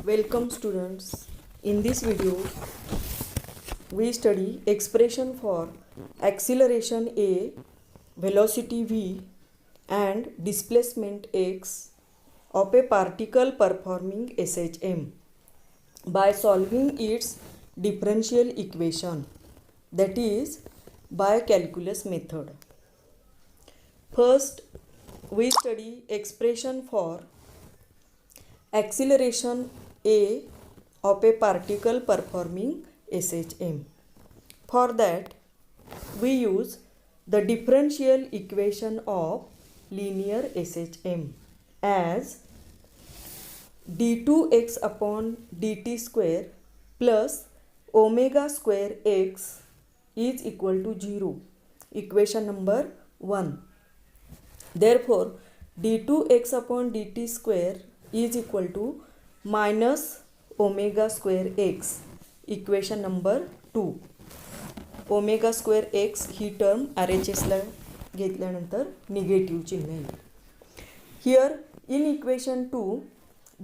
Welcome students. In this video we study expression for acceleration A, velocity V and displacement x of a particle performing SHM by solving its differential equation, that is by calculus method. First we study expression for acceleration A of a particle performing SHM. For that, we use the differential equation of linear SHM as d2x upon dt square plus omega square x is equal to 0. Equation number 1. Therefore, d2x upon dt square is equal to minus omega square x. Equation number 2. Omega square X ही term RHSला घेतल्यानंतर negative चिन्ह येईल. Here in equation 2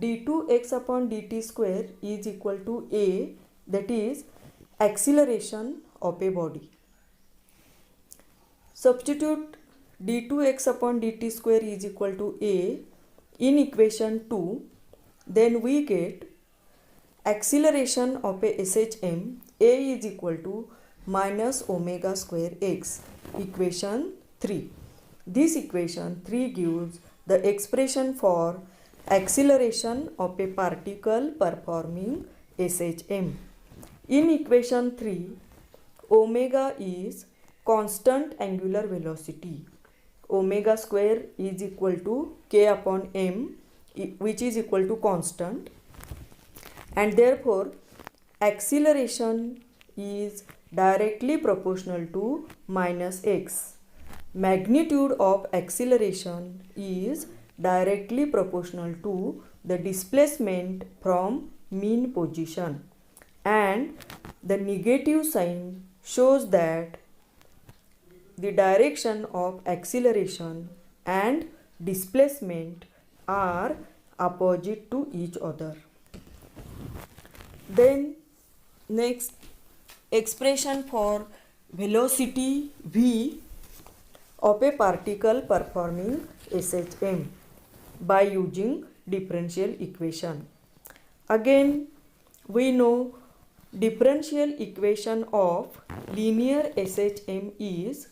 d2x upon dt square is equal to a, that is acceleration of a body. Substitute d2x upon dt square is equal to a in equation 2, then we get acceleration of a SHM a is equal to minus omega square x. Equation 3. This equation 3 gives the expression for acceleration of a particle performing SHM. In equation 3, omega is constant angular velocity. Omega square is equal to k upon m, which is equal to constant, and therefore acceleration is directly proportional to minus x. Magnitude of acceleration is directly proportional to the displacement from mean position, and the negative sign shows that the direction of acceleration and displacement are opposite to each other. Then next, expression for velocity v of a particle performing SHM by using differential equation. Again, we know differential equation of linear SHM is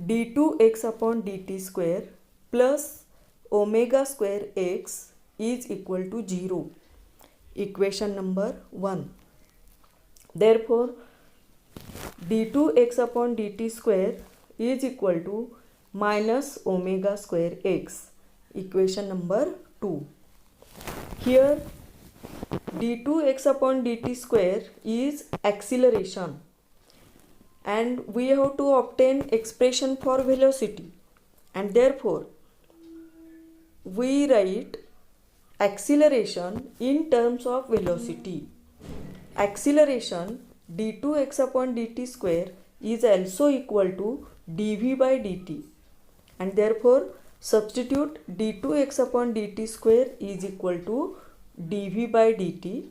d2x upon dt square plus omega square x is equal to 0. Equation number 1. Therefore, d2x upon dt square is equal to minus omega square x. Equation number 2. Here d2x upon dt square is acceleration, and we have to obtain expression for velocity, and therefore we write acceleration in terms of velocity. Acceleration d2x upon dt square is also equal to dv by dt, and therefore substitute d2x upon dt square is equal to dv by dt,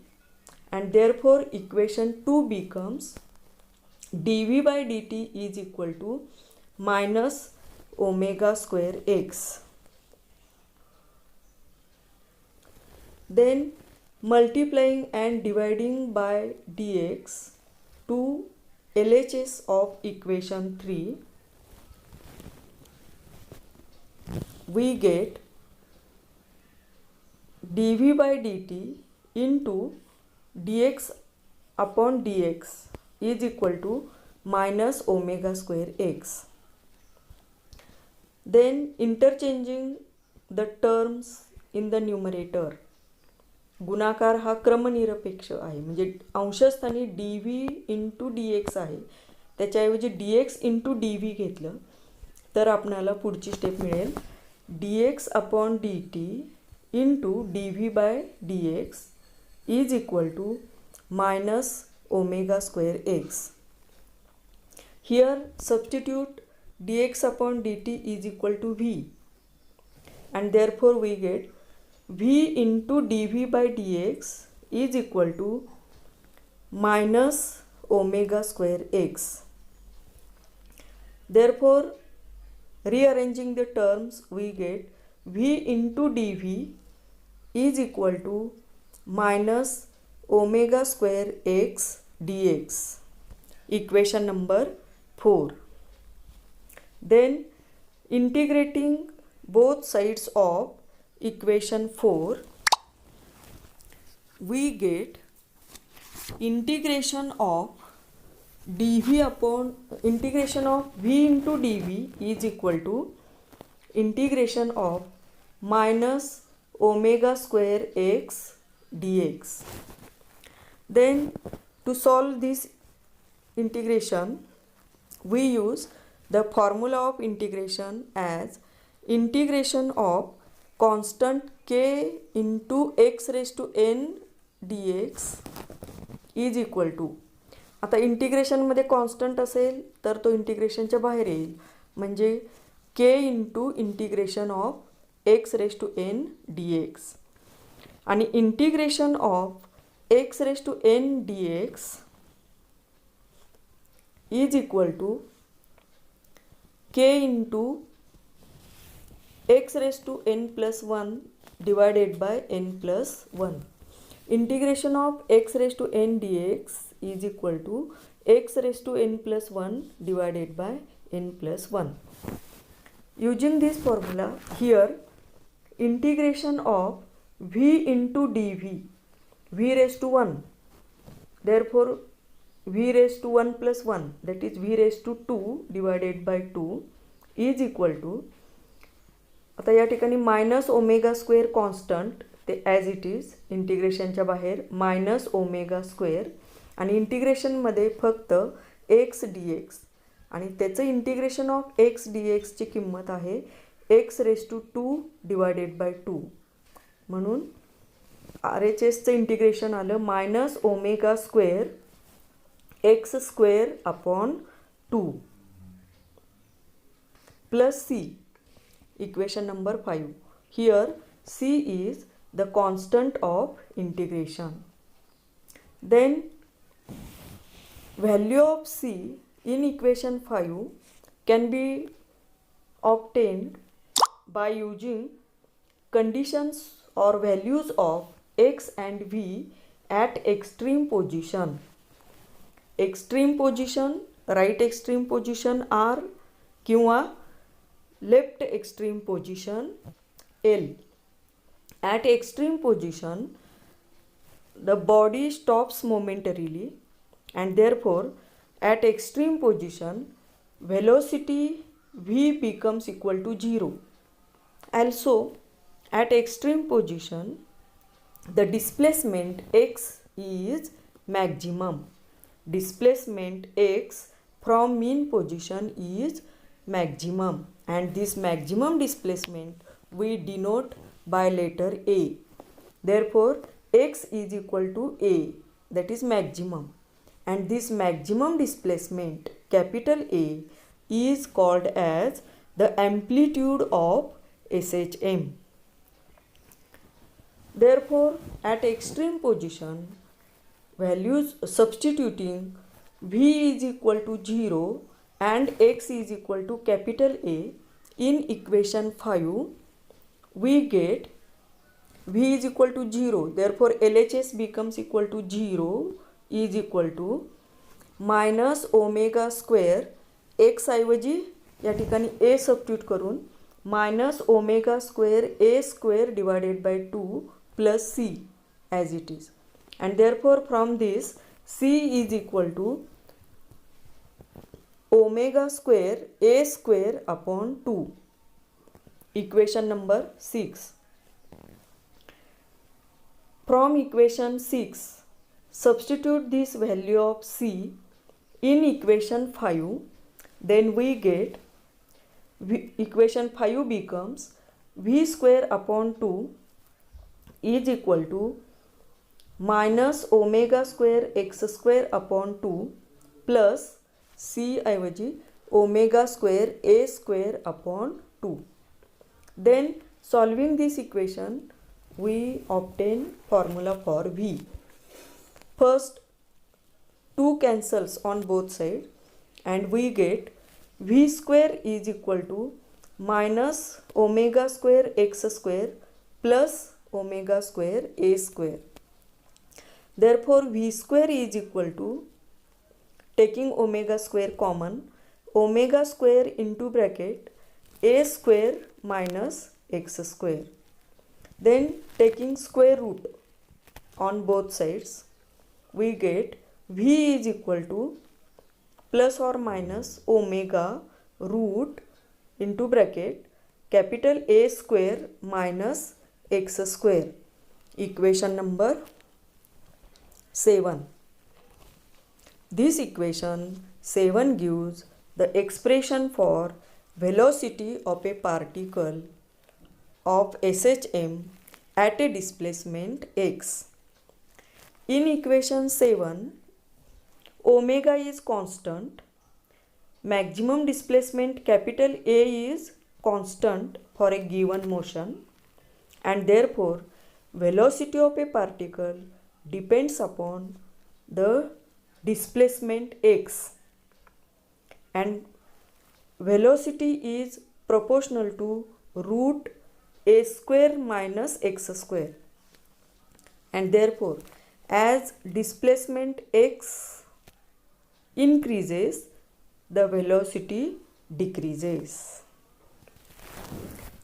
and therefore equation 2 becomes dv by dt is equal to minus omega square x. Then multiplying and dividing by dx to LHS of equation 3, we get dv by dt into dx upon dx is equal to minus omega square x. Then interchanging the terms in the numerator, गुणाकार हा क्रमनिरपेक्ष आहे, म्हणजे अंशस्थानी D V into D X आहे, त्याच्याऐवजी D X into D V घेतलं तर आपणाला पुढची स्टेप मिळेल D X upon D T into D V by D X is equal to minus omega square X. Here substitute dx upon dt is equal to v, and therefore we get v into dv by dx is equal to minus omega square x. Therefore, rearranging the terms, we get v into dv is equal to minus omega square x dx. Equation number 4. Then integrating both sides of equation 4, we get integration of dv upon integration of v into dv is equal to integration of minus omega square x dx. Then to solve this integration, we use the formula of integration as integration of constant k into x raised to n dx is equal to, आता इंटिग्रेशनमध्ये constant असेल तर तो इंटिग्रेशनच्या बाहेर येईल, म्हणजे K into integration of X raise to N D X. आणि integration of X raise to N D X is equal to K into X raise to N plus 1 divided by N plus 1. Integration of x raised to n dx is equal to x raised to n plus 1 divided by n plus 1. Using this formula, here integration of v into dv, v raised to 1, therefore v raised to 1 plus 1, that is v raised to 2 divided by 2 is equal to, आता या ठिकाणी minus omega square constant ते as it is इंटिग्रेशनच्या बाहेर minus omega square आणि इंटिग्रेशनमध्ये फक्त x D X आणि त्याचं integration of X D एक्सची किंमत आहे X raise to 2 divided by 2. म्हणून आर एच एसचं इंटिग्रेशन आलं minus omega square X square upon 2 plus C. Equation number 5. Here c is the constant of integration. Then value of c in equation 5 can be obtained by using conditions or values of x and v at extreme position. Extreme position, right extreme position R किंवा left extreme position L. At extreme position, the body stops momentarily and therefore at extreme position velocity v becomes equal to 0. Also at extreme position the displacement x is maximum. Displacement x from mean position is maximum, and this maximum displacement we denote by letter A. Therefore x is equal to A, that is maximum, and this maximum displacement capital A is called as the amplitude of SHM. Therefore at extreme position values substituting v is equal to 0 and x is equal to capital A in equation 5, we get v is equal to 0, therefore LHS becomes equal to 0 is equal to minus omega square x ऐवजी या ठिकाणी a substitute करून minus omega square a square divided by 2 plus c as it is, and therefore from this c is equal to omega square a square upon 2. Equation number 6. From equation 6, substitute this value of c in equation 5, then we get equation 5 becomes v square upon 2 is equal to minus omega square x square upon 2 plus c ऐवजी omega square a square upon 2. Then solving this equation, we obtain formula for V. First 2 cancels on both sides and we get V square is equal to minus omega square x square plus omega square a square. Therefore V square is equal to, taking omega square common, omega square into bracket a square minus x square. Then taking square root on both sides, we get V is equal to plus or minus omega root into bracket capital A square minus x square. Equation number 7. This equation 7 gives the expression for velocity of a particle of SHM at a displacement x. In equation 7, omega is constant, maximum displacement capital A is constant for a given motion, and therefore velocity of a particle depends upon the displacement x, and velocity is proportional to root a square minus x square, and therefore as displacement x increases, the velocity decreases.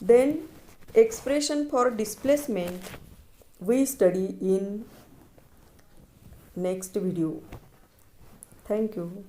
Then expression for displacement we study in next video. Thank you.